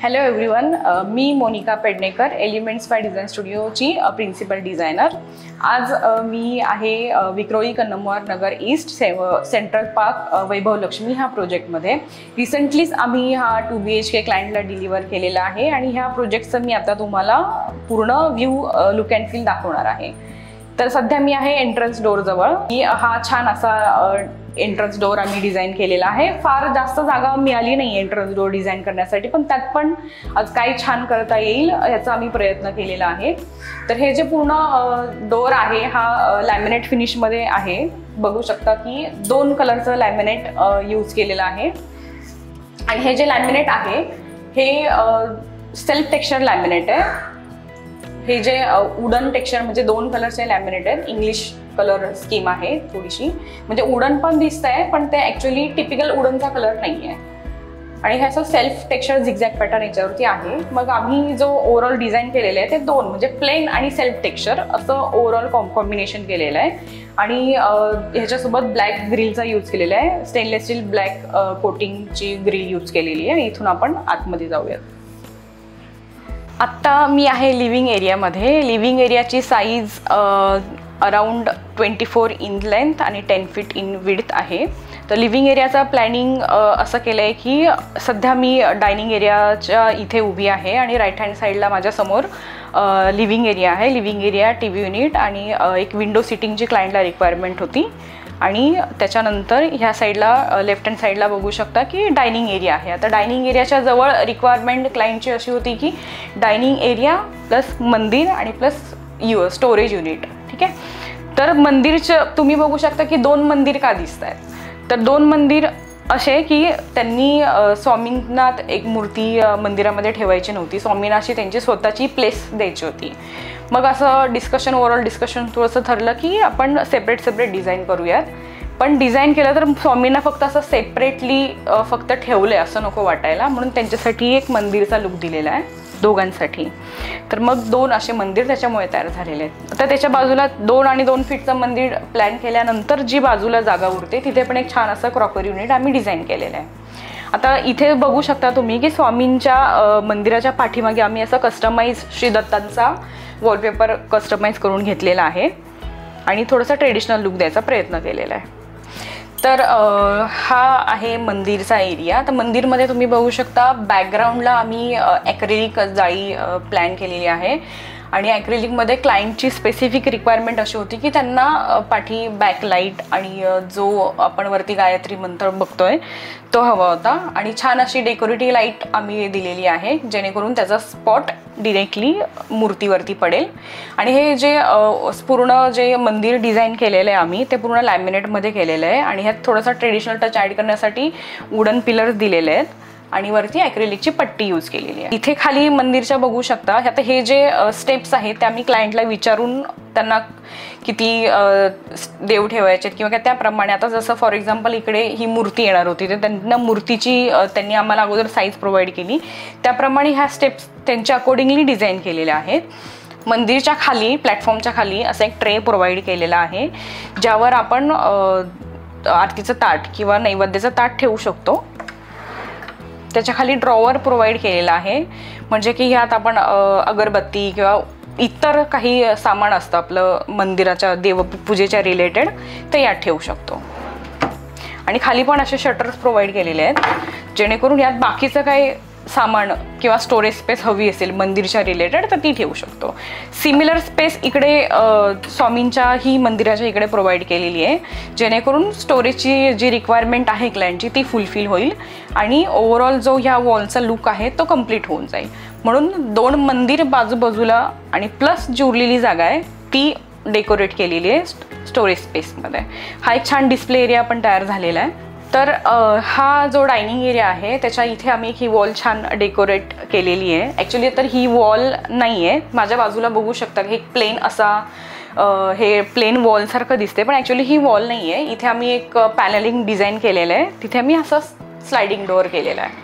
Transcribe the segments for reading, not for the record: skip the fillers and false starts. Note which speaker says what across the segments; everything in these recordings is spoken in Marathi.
Speaker 1: हॅलो एव्हरीवन, मी Monika Pednekar, Elements by Design स्टुडिओची प्रिन्सिपल डिझायनर. आज मी आहे Vikhroli Kannamwar Nagar east central park Vaibhav Lakshmi ह्या प्रोजेक्टमध्ये. रिसेंटलीच आम्ही हा 2 BHK क्लायंटला डिलिव्हर केलेला आहे आणि ह्या प्रोजेक्टचं मी आता तुम्हाला पूर्ण व्ह्यू लुक अँड फील दाखवणार आहे. तर सध्या मी आहे एंट्रन्स डोर जवळ. हा छान असा एंट्रन्स डोर आम्ही डिझाईन केलेला आहे. फार जास्त जागा मिळाली नाही एंट्रन्स डोर डिझाईन करण्यासाठी, पण त्यात पण आज काय छान करता येईल याचा आम्ही प्रयत्न केलेला आहे. तर हे जे पूर्ण डोर आहे हा लॅमिनेट फिनिशमध्ये आहे. बघू शकता की 2 कलरचं लॅमिनेट यूज केलेलं आहे. आणि हे जे लॅमिनेट आहे हे सेल्फ टेक्स्चर लॅमिनेट आहे. हे जे वुडन टेक्स्चर म्हणजे 2 कलरचे लॅमिनेट आहेत. इंग्लिश कलर स्कीम आहे थोडीशी, म्हणजे वुडन पण दिसत आहे पण ते ॲक्च्युअली टिपिकल वुडनचा कलर नाही आहे. आणि ह्याचं सेल्फ टेक्स्चर झिगझॅग पॅटर्न याच्यावरती आहे. मग आम्ही जो ओव्हरऑल डिझाईन केलेलं आहे ते 2 म्हणजे प्लेन आणि सेल्फ टेक्स्चर असं ओव्हरऑल कॉम्बिनेशन केलेलं आहे. आणि ह्याच्यासोबत ब्लॅक ग्रिलचा यूज केलेला आहे. स्टेनलेस स्टील ब्लॅक कोटिंगची ग्रिल यूज केलेली आहे. इथून आपण आतमध्ये जाऊयात. आत्ता मी आहे लिव्हिंग एरियामध्ये. लिव्हिंग एरियाची साईज अराउंड 24 इन लेंथ आणि 10 फीट इन विड्थ आहे. तर लिव्हिंग एरियाचं प्लॅनिंग असं केलं आहे की सध्या मी डायनिंग एरियाच्या इथे उभी आहे आणि राईट हँड साईडला माझ्यासमोर लिव्हिंग एरिया आहे. लिव्हिंग एरिया, TV युनिट आणि एक विंडो सिटिंगची क्लायंटला रिक्वायरमेंट होती. आणि त्याच्यानंतर ह्या साईडला लेफ्ट हँड साईडला बघू शकता की डायनिंग एरिया आहे. आता डायनिंग एरियाच्या जवळ रिक्वायरमेंट क्लायंटची अशी होती की डायनिंग एरिया प्लस मंदिर आणि प्लस स्टोरेज युनिट. ठीक आहे. तर मंदिरचं तुम्ही बघू शकता की 2 मंदिर का दिसत आहेत. तर 2 मंदिर असे की त्यांनी स्वामींना एक मूर्ती मंदिरामध्ये ठेवायची नव्हती. स्वामींना अशी त्यांची स्वतःची प्लेस द्यायची होती. मग असं डिस्कशन, ओव्हरऑल डिस्कशन थोडंसं ठरलं की आपण सेपरेट डिझाईन करूयात. पण डिझाईन केलं तर स्वामींना फक्त असं सेपरेटली फक्त ठेवलं असं नको वाटायला, म्हणून त्यांच्यासाठी एक मंदिरचा लुक दिलेला आहे दोघांसाठी. तर मग 2 असे मंदिर त्याच्यामुळे तयार झालेले आहेत. आता त्याच्या बाजूला 2 आणि 2 फीटचं मंदिर प्लॅन केल्यानंतर जी बाजूला जागा उरते तिथे पण एक छान असं क्रॉकर युनिट आम्ही डिझाईन केलेलं आहे. आता इथे बघू शकता तुम्ही की स्वामींच्या मंदिराच्या पाठीमागे आम्ही असं कस्टमाइज श्री दत्तांचा वॉलपेपर कस्टमाइज करून घेतलेला आहे आणि थोडासा ट्रेडिशनल लुक द्यायचा प्रयत्न केलेला आहे. तर हा आहे मंदिरचा एरिया. तर मंदिरमध्ये तुम्ही बघू शकता बॅकग्राऊंडला आम्ही ॲक्रेलिक जाळी प्लॅन केलेली आहे. आणि ॲक्रेलिकमध्ये क्लायंटची स्पेसिफिक रिक्वायरमेंट अशी होती की त्यांना पाठी बॅकलाईट आणि जो आपण वरती गायत्री मंत्र बघतोय तो हवा होता. आणि छान अशी डेकोरेटिव्ह लाईट आम्ही दिलेली आहे जेणेकरून त्याचा स्पॉट डिरेक्टली मूर्तीवरती पडेल. आणि हे जे पूर्ण जे मंदिर डिझाईन केलेलं आहे आम्ही ते पूर्ण लॅमिनेटमध्ये केलेलं आहे. आणि ह्यात थोडासा ट्रेडिशनल टच ॲड करण्यासाठी वुडन पिलर्स दिलेले आहेत आणि वरती ॲक्रेलिकची पट्टी यूज केलेली आहे. इथे खाली मंदिरच्या बघू शकता. आता हे जे स्टेप्स आहेत ते आम्ही क्लायंटला विचारून त्यांना किती देव ठेवायचे किंवा काय त्याप्रमाणे. आता जसं फॉर एक्झाम्पल इकडे ही मूर्ती येणार होती तर त्यांना मूर्तीची त्यांनी आम्हाला अगोदर साईज प्रोव्हाइड केली, त्याप्रमाणे ह्या स्टेप्स त्यांच्या अकॉर्डिंगली डिझाईन केलेल्या आहेत. मंदिरच्या खाली, प्लॅटफॉर्मच्या खाली असा एक ट्रे प्रोव्हाइड केलेला आहे ज्यावर आपण आरतीचं ताट किंवा नैवेद्याचं ताट ठेवू शकतो. त्याच्या खाली ड्रॉवर प्रोव्हाइड केलेला आहे म्हणजे की ह्यात आपण अगरबत्ती किंवा इतर काही सामान असतं आपलं मंदिराच्या देवपूजेच्या रिलेटेड ते यात ठेवू शकतो. आणि खाली पण असे शटर्स प्रोव्हाइड केलेले आहेत जेणेकरून यात बाकीचं काही सामान किंवा स्टोरेज स्पेस हवी असेल मंदिरच्या रिलेटेड तर ती ठेवू शकतो. सिमिलर स्पेस इकडे स्वामींच्या ही मंदिराच्या इकडे प्रोव्हाइड केलेली आहे जेणेकरून स्टोरेजची जी रिक्वायरमेंट आहे क्लायंटची ती फुलफिल होईल आणि ओव्हरऑल जो ह्या वॉलचा लुक आहे तो कम्प्लीट होऊन जाईल. म्हणून 2 मंदिर बाजूबाजूला आणि प्लस जी उरलेली जागा आहे ती डेकोरेट केलेली आहे स्टोरेज स्पेसमध्ये. हा एक छान डिस्प्ले एरिया पण तयार झालेला आहे. तर हा जो डायनिंग एरिया आहे त्याच्या इथे आम्ही ही वॉल छान डेकोरेट केलेली आहे. ॲक्च्युली तर ही वॉल नाही आहे. माझ्या बाजूला बघू शकता की एक प्लेन असा हे प्लेन वॉलसारखं दिसते पण ॲक्च्युली ही वॉल नाही आहे. इथे आम्ही एक पॅनलिंग डिझाईन केलेलं आहे. तिथे आम्ही असं स्लायडिंग डोअर केलेला आहे.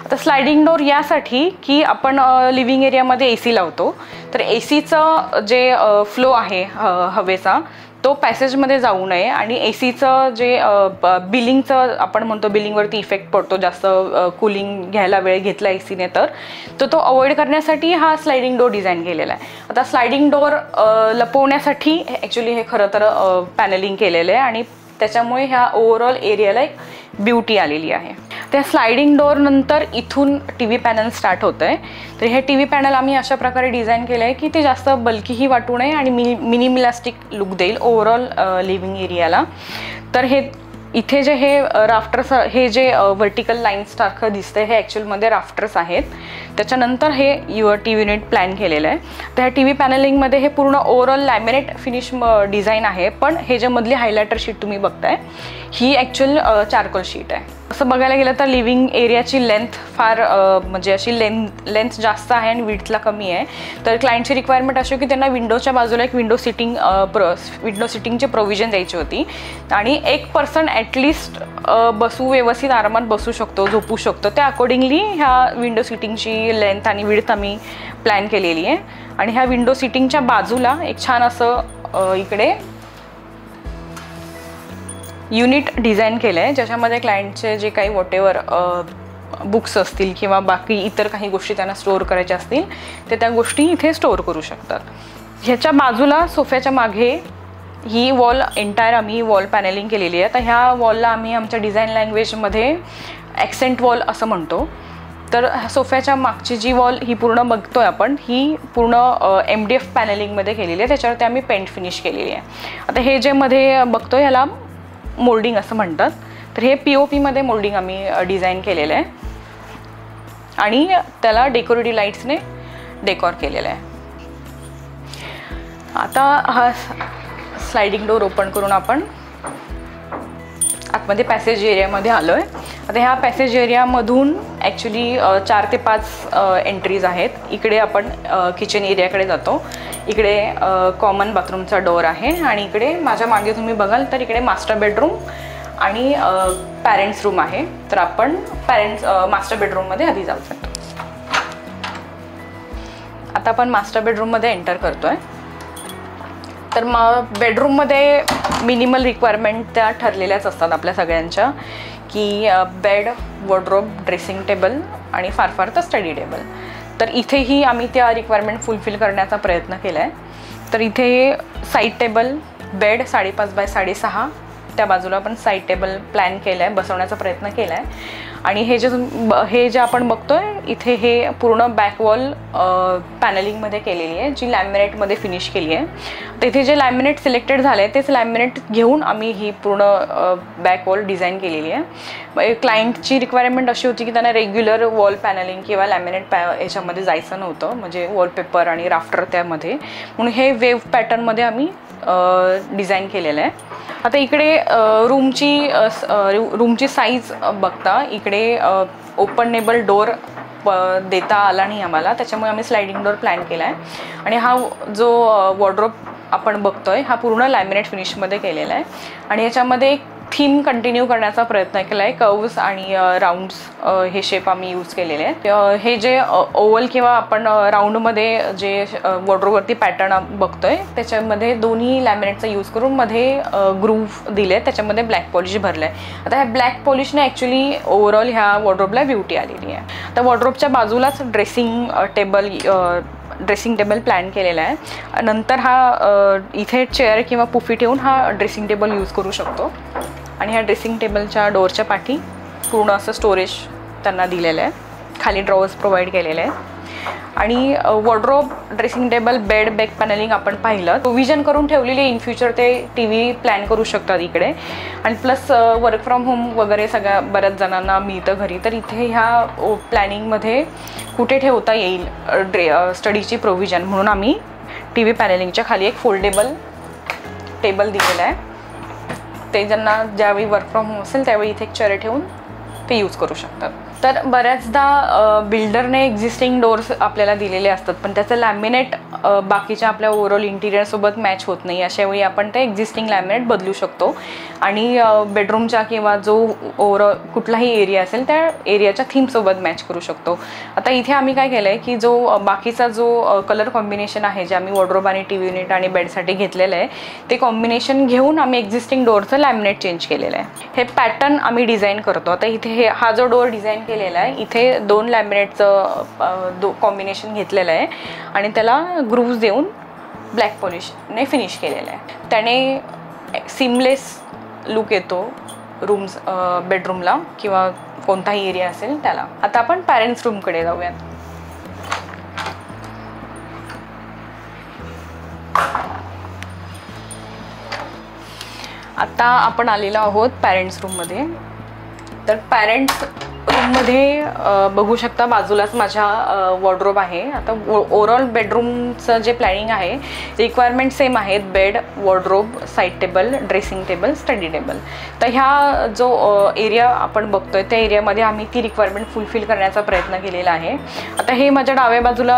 Speaker 1: आता स्लायडिंग डोअर यासाठी की आपण लिव्हिंग एरियामध्ये AC लावतो तर ACचं जे फ्लो आहे हवेचा तो पॅसेजमध्ये जाऊ नये आणि एसीचं जे बिलिंगचं आपण म्हणतो बिलिंगवरती इफेक्ट पडतो जास्त कूलिंग घ्यायला वेळ घेतला एसीने तर तो अवॉइड करण्यासाठी हा स्लायडिंग डोअर डिझाईन केलेला आहे. आता स्लायडिंग डोअर लपवण्यासाठी ॲक्च्युली हे खरं तर पॅनलिंग केलेलं आहे आणि त्याच्यामुळे ह्या ओव्हरऑल एरियाला एक ब्युटी आलेली आहे. त्या स्लायडिंग डोअर नंतर इथून टी व्ही पॅनल स्टार्ट होतं आहे. तर हे टी व्ही पॅनल आम्ही अशा प्रकारे डिझाईन केलं आहे की ते जास्त बल्कीही वाटू नये आणि मिनिमलिस्टिक लुक देईल ओव्हरऑल लिव्हिंग एरियाला. तर हे इथे जे हे राफ्टर्स हे जे व्हर्टिकल लाईन्ससारखं दिसतं हे ॲक्च्युअलमध्ये राफ्टर्स आहेत. त्याच्यानंतर हे टी व्ही युनिट प्लॅन केलेलं आहे. तर ह्या टी व्ही पॅनलिंगमध्ये हे पूर्ण ओव्हरऑल लॅमिनेट फिनिश डिझाईन आहे. पण हे जे मधली हायलायटर शीट तुम्ही बघताय ही ॲक्च्युअल चारकोल शीट आहे. असं बघायला गेलं तर लिव्हिंग एरियाची लेंथ फार म्हणजे अशी लेंथ जास्त आहे आणि विड्थला कमी आहे. तर क्लायंटची रिक्वायरमेंट अशी की त्यांना विंडोच्या बाजूला एक विंडो सिटिंगची प्रोव्हिजन द्यायची होती आणि एक पर्सन ॲटलिस्ट व्यवस्थित आरामात बसू शकतो, झोपू शकतो. त्या अकॉर्डिंगली ह्या विंडो सिटिंगची लेंथ आणि विड्थ आम्ही प्लॅन केलेली आहे. आणि ह्या विंडो सिटिंगच्या बाजूला एक छान असं इकडे युनिट डिझाईन केलं आहे ज्याच्यामध्ये क्लायंटचे जे काही वॉटेवर बुक्स असतील किंवा बाकी इतर काही गोष्टी त्यांना स्टोअर करायच्या असतील ते त्या गोष्टी इथे स्टोअर करू शकतात. ह्याच्या बाजूला सोफ्याच्या मागे ही वॉल एंटायर आम्ही वॉल पॅनलिंग केलेली आहे. तर ह्या वॉलला आम्ही आमच्या डिझाईन लँग्वेजमध्ये ॲक्सेंट वॉल असं म्हणतो. तर सोफ्याच्या मागची जी वॉल ही पूर्ण बघतोय आपण ही पूर्ण MDF पॅनलिंगमध्ये केलेली आहे. त्याच्यावरती आम्ही पेंट फिनिश केलेली आहे. आता हे जे मध्ये बघतोय ह्याला मोल्डिंग असं म्हणतात. तर हे POP मध्ये मोल्डिंग आम्ही डिझाईन केलेलं आहे आणि त्याला डेकोरेटिव्ह लाईट्सने डेकोर केलेलं आहे. आता हा स्लायडिंग डोअर ओपन करून आपण आतमध्ये पॅसेज एरियामध्ये आलो आहे. आता ह्या पॅसेज एरियामधून ॲक्च्युली 4 ते 5 एंट्रीज आहेत. इकडे आपण किचन एरियाकडे जातो. इकडे कॉमन बाथरूमचा डोअर आहे आणि इकडे माझ्या मागे तुम्ही बघाल तर इकडे मास्टर बेडरूम आणि पॅरेंट्स रूम आहे. तर आपण मास्टर बेडरूममध्ये आधी जाऊ शकतो. आता आपण मास्टर बेडरूममध्ये एंटर करतोय. तर बेडरूममध्ये मिनिमल रिक्वायरमेंट त्या ठरलेल्याच असतात आपल्या सगळ्यांच्या की बेड, वॉर्डरोब, ड्रेसिंग टेबल आणि फार फार तर स्टडी टेबल. तर इथेही आम्ही त्या रिक्वायरमेंट फुलफिल करण्याचा प्रयत्न केला आहे. तर इथे साईड टेबल, बेड 5.5 बाय 6.5 त्या बाजूला आपण साईड टेबल प्लॅन केलं आहे, बसवण्याचा प्रयत्न केला आहे. आणि हे जे आपण बघतोय इथे हे पूर्ण बॅक वॉल पॅनलिंगमध्ये केलेली आहे जी लॅमिनेटमध्ये फिनिश केली आहे. तिथे जे लॅमिनेट सिलेक्टेड झालं आहे तेच लॅमिनेट घेऊन आम्ही ही पूर्ण बॅक वॉल डिझाईन केलेली आहे. क्लायंटची रिक्वायरमेंट अशी होती की त्यांना रेग्युलर वॉल पॅनलिंग किंवा लॅमिनेट याच्यामध्ये जायचं नव्हतं, म्हणजे वॉलपेपर आणि राफ्टर त्यामध्ये, म्हणून हे वेव्ह पॅटर्नमध्ये आम्ही डिझाईन केलेलं आहे. आता इकडे रूमची साईज बघता इकडे ओपनेबल डोअर देता आला नाही आम्हाला, त्याच्यामुळे आम्ही स्लायडिंग डोअर प्लॅन केला आहे. आणि हा जो वॉर्डरोब आपण बघतोय हा पूर्ण लॅमिनेट फिनिशमध्ये केलेला आहे आणि याच्यामध्ये एक थीम कंटिन्यू करण्याचा प्रयत्न केला आहे. कर्व्स आणि राऊंड्स हे शेप आम्ही यूज केलेले आहेत. हे जे ओव्हल किंवा आपण राऊंडमध्ये जे वॉर्डरोबवरती पॅटर्न बघतोय त्याच्यामध्ये दोन्ही लॅमिनेटचा यूज करून मध्ये ग्रूव्ह दिले, त्याच्यामध्ये ब्लॅक पॉलिश भरलं आहे. आता ह्या ब्लॅक पॉलिशने ॲक्च्युली ओव्हरऑल ह्या वॉर्डरोबला ब्युटी आलेली आहे. तर वॉर्डरोबच्या बाजूलाच ड्रेसिंग टेबल प्लॅन केलेला आहे. नंतर हा इथे चेअर किंवा पुफी ठेवून हा ड्रेसिंग टेबल यूज करू शकतो. आणि ह्या ड्रेसिंग टेबलच्या डोअरच्या पाठी पूर्ण असं स्टोरेज त्यांना दिलेलं आहे, खाली ड्रॉवर्स प्रोव्हाइड केलेले आहेत. आणि wardrobe, dressing table, bed, back panelling आपण पाहिलं, प्रोव्हिजन करून ठेवलेली. इन फ्युचर ते TV प्लॅन करू शकतात इकडे. आणि प्लस वर्क फ्रॉम होम वगैरे बऱ्याच जणांना मिळतं घरी, तर इथे ह्या प्लॅनिंगमध्ये कुठे ठेवता येईल स्टडीची प्रोव्हिजन म्हणून आम्ही TV पॅनलिंगच्या खाली एक फोल्डेबल टेबल दिलेला आहे. ते ज्यांना ज्यावेळी वर्क फ्रॉम होम असेल त्यावेळी इथे एक चेअर ठेवून ते यूज करू शकतात. तर बऱ्याचदा बिल्डरने एक्झिस्टिंग डोअर्स आपल्याला दिलेले असतात पण त्याचं लॅमिनेट बाकीच्या आपल्या ओव्हरऑल इंटिरियरसोबत मॅच होत नाही, अशा वेळी आपण ते एक्झिस्टिंग लॅमिनेट बदलू शकतो आणि बेडरूमच्या किंवा जो ओव्हरऑल कुठलाही एरिया असेल त्या एरियाच्या थीमसोबत मॅच करू शकतो. आता इथे आम्ही काय केलं आहे की जो बाकीचा जो कलर कॉम्बिनेशन आहे जे आम्ही वॉर्डरोब आणि टी व्ही युनिट आणि बेडसाठी घेतलेलं आहे ते कॉम्बिनेशन घेऊन आम्ही एक्झिस्टिंग डोअरचं लॅमिनेट चेंज केलेलं आहे. हे पॅटर्न आम्ही डिझाईन करतो. आता इथे हा जो डोअर डिझाईन केलेला आहे इथे 2 लॅमिनेटचं कॉम्बिनेशन घेतलेलं आहे आणि त्याला ग्रूव्ज देऊन ब्लॅक पॉलिशने फिनिश केलेलं आहे. त्याने सीमलेस लुक येतो रूम्स बेडरूमला किंवा कोणताही एरिया असेल त्याला. आता आपण पॅरेंट्स रूमकडे जाऊयात. आता आपण आलेलो आहोत पॅरेंट्स रूममध्ये. तर पॅरेंट्स रूममध्ये बघू शकता बाजूलाच माझ्या वॉर्डरोब आहे. आता ओव्हरऑल बेडरूमचं जे प्लॅनिंग आहे रिक्वायरमेंट सेम आहेत, bed, wardrobe, side table, dressing table, study table. तर ह्या जो एरिया आपण बघतोय त्या एरियामध्ये आम्ही ती रिक्वायरमेंट फुलफिल करण्याचा प्रयत्न केलेला आहे. आता हे माझ्या डाव्या बाजूला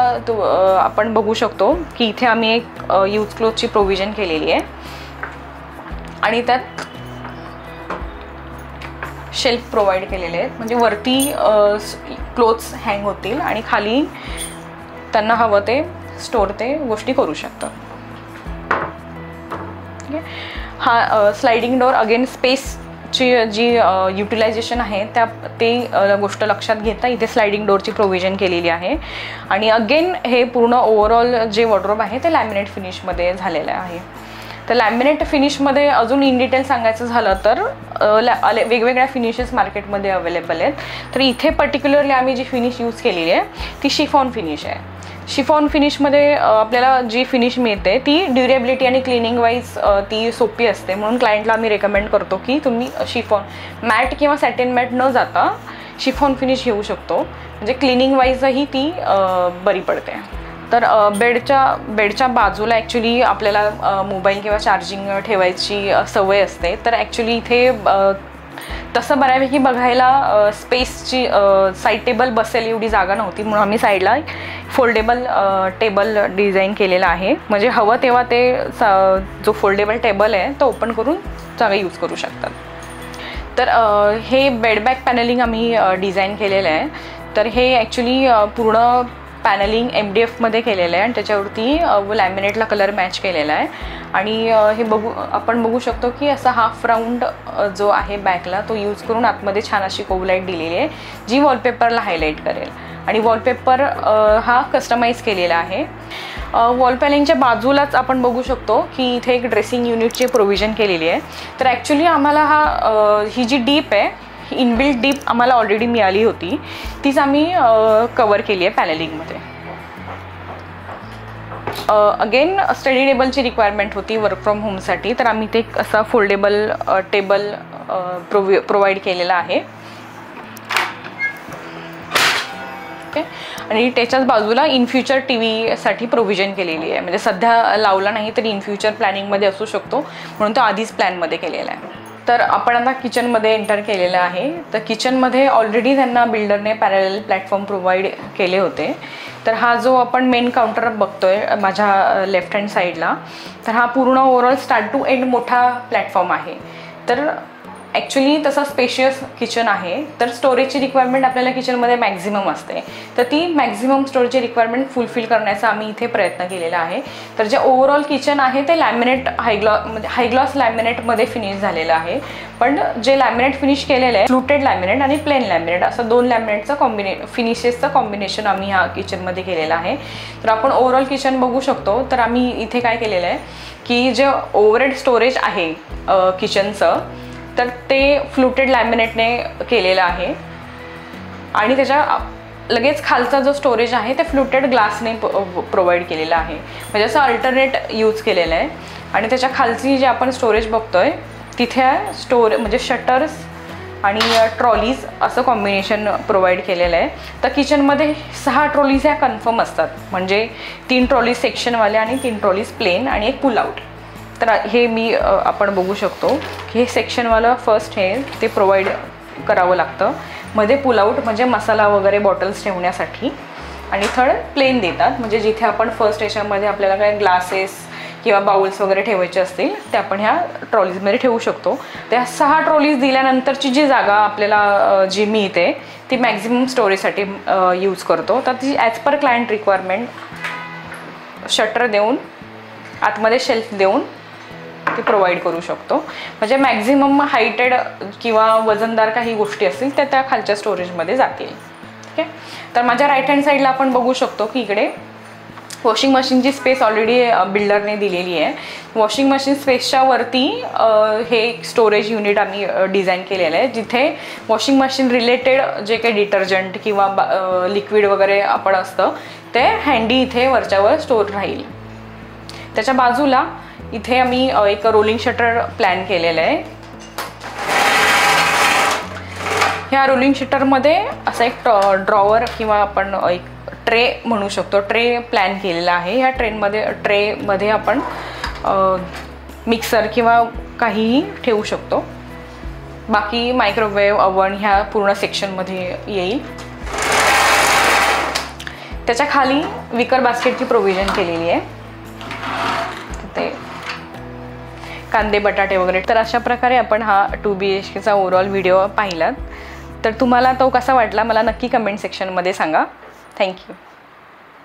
Speaker 1: आपण बघू शकतो की इथे आम्ही एक यूज क्लोथची प्रोव्हिजन केलेली आहे आणि त्यात शेल्फ प्रोव्हाइड केलेले आहेत, म्हणजे वरती क्लोथ्स हँग होतील आणि खाली त्यांना हवं ते स्टोअर ते गोष्टी करू शकतात. हा स्लायडिंग डोअर अगेन स्पेसची जी युटिलायझेशन आहे ते गोष्ट लक्षात घेता इथे स्लायडिंग डोअरची प्रोव्हिजन केलेली आहे. आणि अगेन हे पूर्ण ओव्हरऑल जे वॉर्डरोब आहे ते लॅमिनेट फिनिशमध्ये झालेलं आहे. तर लॅमिनेट फिनिशमध्ये अजून इन डिटेल सांगायचं झालं तर वेगवेगळ्या फिनिशेस मार्केटमध्ये अवेलेबल आहेत. तर इथे पर्टिक्युलरली आम्ही जी फिनिश यूज केलेली आहे ती शिफॉन फिनिश आहे. शिफॉन फिनिशमध्ये आपल्याला जी फिनिश मिळते ती ड्युरेबिलिटी आणि क्लिनिंग वाईज ती सोपी असते, म्हणून क्लायंटला आम्ही रेकमेंड करतो की तुम्ही शिफॉन मॅट किंवा सॅटिन मॅट न जाता शिफॉन फिनिश घेऊ शकतो, म्हणजे क्लिनिंग वाईजही ती बरी पडते. तर बेडच्या बाजूला ॲक्च्युली आपल्याला मोबाईल किंवा चार्जिंग ठेवायची सवय असते. तर ॲक्च्युली इथे तसं बऱ्यापैकी बघायला स्पेसची साईड टेबल बसेल एवढी जागा नव्हती, म्हणून आम्ही साईडला फोल्डेबल टेबल डिझाईन केलेला आहे, म्हणजे हवं तेव्हा ते जो फोल्डेबल टेबल आहे तो ओपन करून जागा यूज करू शकतात. तर हे बेडबॅक पॅनलिंग आम्ही डिझाईन केलेलं आहे. तर हे ॲक्च्युली पूर्ण पॅनलिंग MDFमध्ये केलेलं आहे आणि त्याच्यावरती लॅमिनेटला कलर मॅच केलेला आहे. आणि हे आपण बघू शकतो की असा हाफ राऊंड जो आहे बॅकला तो यूज करून आतमध्ये छान अशी कोवलाईट दिलेली आहे जी वॉलपेपरला हायलाईट करेल. आणि वॉलपेपर हा कस्टमाइज केलेला आहे. वॉल पॅनलिंगच्या बाजूलाच आपण बघू शकतो की इथे एक ड्रेसिंग युनिटची प्रोव्हिजन केलेली आहे. तर ॲक्च्युली आम्हाला ही जी डीप आहे इनबिल्ट डीप आम्हाला ऑलरेडी मिळाली होती, तीच आम्ही कवर केली आहे पॅनलिंगमध्ये. अगेन स्टडी टेबलची रिक्वायरमेंट होती वर्क फ्रॉम होमसाठी, तर आम्ही ते असा फोल्डेबल टेबल प्रोव्हाइड केलेला आहे. ओके. आणि त्याच्याच बाजूला इन फ्युचर टी व्हीसाठी प्रोव्हिजन केलेली आहे, म्हणजे सध्या लावला नाही तरी इन फ्युचर प्लॅनिंगमध्ये असू शकतो, म्हणून तो आधीच प्लॅनमध्ये केलेला आहे. तर आपण आता किचनमध्ये एंटर केलेलं आहे. तर किचनमध्ये ऑलरेडी त्यांना बिल्डरने पॅरलल प्लॅटफॉर्म प्रोव्हाइड केले होते. तर हा जो आपण मेन काउंटर बघतोय माझ्या लेफ्ट हँड साईडला, तर हा पूर्ण ओव्हरऑल स्टार्ट टू एंड मोठा प्लॅटफॉर्म आहे. तर ॲक्च्युली तसा स्पेशियस किचन आहे. तर स्टोरेजची रिक्वायरमेंट आपल्याला किचनमध्ये मॅक्झिमम असते, तर ती मॅक्झिमम स्टोरेजची रिक्वायरमेंट फुलफिल करण्याचा आम्ही इथे प्रयत्न केलेला आहे. तर जे ओव्हरऑल किचन आहे ते लॅमिनेट हायग्लॉस लॅमिनेटमध्ये फिनिश झालेलं आहे. पण जे लॅमिनेट फिनिश केलेलं आहे फ्लुटेड लॅमिनेट आणि प्लेन लॅमिनेट असं 2 लॅमिनेटचं फिनिशेसचं कॉम्बिनेशन आम्ही ह्या किचनमध्ये केलेलं आहे. तर आपण ओव्हरऑल किचन बघू शकतो. तर आम्ही इथे काय केलेलं आहे की जे ओव्हरहेड स्टोरेज आहे किचनचं तर ते फ्लुटेड लॅमिनेटने केलेलं आहे आणि त्याच्या लगेच खालचा जो स्टोरेज आहे ते फ्लुटेड ग्लासने प्रोव्हाइड केलेला आहे, म्हणजे असं अल्टरनेट यूज केलेलं आहे. आणि त्याच्या खालची जे आपण स्टोरेज बघतोय तिथे म्हणजे शटर्स आणि ट्रॉलीज असं कॉम्बिनेशन प्रोव्हाइड केलेलं आहे. तर किचनमध्ये 6 ट्रॉलीज ह्या कन्फर्म असतात, म्हणजे 3 ट्रॉलीज सेक्शनवाल्या आणि 3 ट्रॉलीज प्लेन आणि एक पुल आउट. तर हे आपण बघू शकतो की हे सेक्शनवालं फर्स्ट हे ते प्रोव्हाइड करावं लागतं. मध्ये पुल आउट म्हणजे मसाला वगैरे बॉटल्स ठेवण्यासाठी. आणि थर्ड प्लेन देतात, म्हणजे जिथे आपण फर्स्ट याच्यामध्ये आपल्याला काय ग्लासेस किंवा बाउल्स वगैरे ठेवायचे असतील ते आपण ह्या ट्रॉलीजमध्ये ठेवू शकतो. त्या 6 ट्रॉलीज दिल्यानंतरची जी जागा आपल्याला जी मिळते ती मॅक्झिमम स्टोरेजसाठी यूज करतो. तर ती as per client requirement shutter देऊन आतमध्ये शेल्फ देऊन ती प्रोव्हाइड करू शकतो. म्हणजे मॅक्झिमम हायटेड किंवा वजनदार काही गोष्टी असतील त्या त्या खालच्या स्टोरेजमध्ये जातील. ठीक आहे. तर माझ्या राईट हँड साईडला आपण बघू शकतो की इकडे वॉशिंग मशीनची स्पेस ऑलरेडी बिल्डरने दिलेली आहे. वॉशिंग मशीन स्पेसच्या वरती हे स्टोरेज युनिट आम्ही डिझाईन केलेलं आहे, जिथे वॉशिंग मशीन रिलेटेड जे काही डिटर्जंट किंवा लिक्विड वगैरे आपण असतं ते हँडी इथे वरच्यावर स्टोर राहील. त्याच्या बाजूला इथे आम्ही एक रोलिंग शटर प्लॅन केलेलं आहे. ह्या रोलिंग शटरमध्ये असा एक ड्रॉवर किंवा आपण एक ट्रे म्हणू शकतो, ट्रे प्लॅन केलेला आहे. ह्या ट्रेमध्ये आपण मिक्सर किंवा काहीही ठेवू शकतो. बाकी मायक्रोवेव्ह ओव्हन ह्या पूर्ण सेक्शनमध्ये येईल. त्याच्या खाली विकर बास्केटची प्रोव्हिजन केलेली आहे, ते कांदे बटाटे वगैरे. तर अशा प्रकारे आपण हा 2 BHKचा ओव्हरऑल व्हिडिओ पाहिलात. तर तुम्हाला तो कसा वाटला मला नक्की कमेंट सेक्शनमध्ये सांगा. थँक्यू.